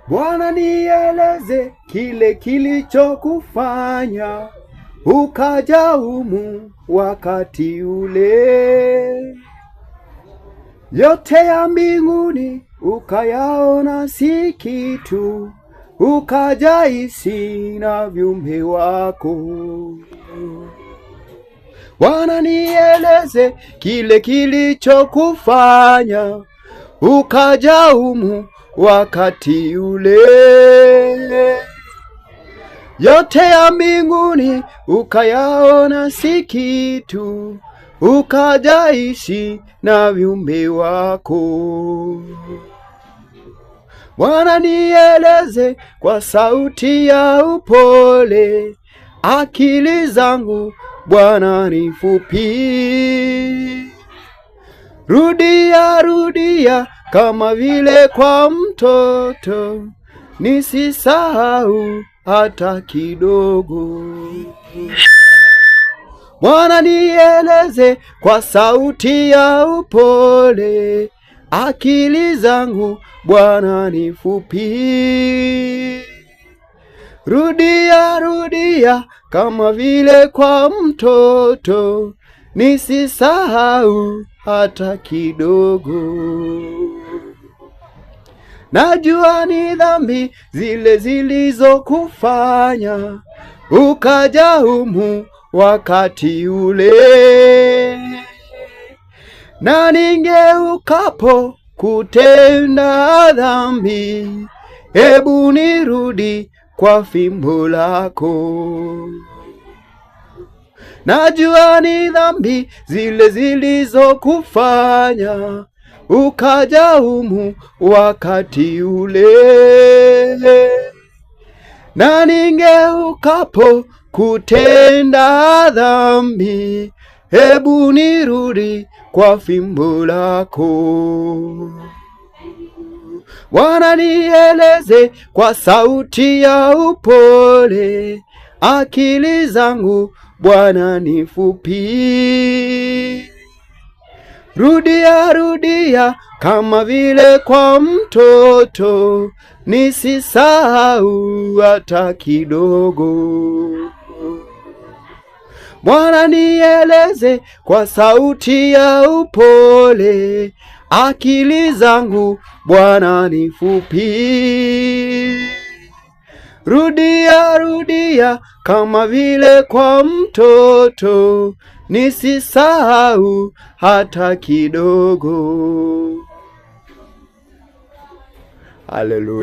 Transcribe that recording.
Bwana, nieleze kile kilichokufanya ukaja humu wakati ule. Yote ya mbinguni ukayaona si kitu, ukaja isi na viumbe wako. Bwana, nieleze kile kilichokufanya ukaja humu wakati ule. Yote ya mbinguni ukayaona si kitu, ukaja ishi na viumbe wako. Bwana, nieleze kwa sauti ya upole, akili zangu Bwana ni fupi. Rudia rudia kama vile kwa mtoto, nisisahau hata kidogo. Bwana, nieleze kwa sauti ya upole, akili zangu Bwana ni fupi. Rudia rudia kama vile kwa mtoto, nisisahau hata kidogo. Najua ni dhambi zile zilizokufanya ukaja humu wakati ule, na ningeukapo kutenda dhambi, hebu nirudi kwa fimbo lako. Najua ni dhambi zile zilizokufanya ukaja humu wakati ule, na ningeukapo kutenda dhambi, hebu nirudi kwa fimbo lako. Bwana, nieleze kwa sauti ya upole, akili zangu Bwana ni fupi. Rudia rudia kama vile kwa mtoto, nisisahau hata kidogo. Bwana, nieleze kwa sauti ya upole, akili zangu Bwana ni fupi. Rudia rudia kama vile kwa mtoto, nisisahau hata kidogo. Haleluya.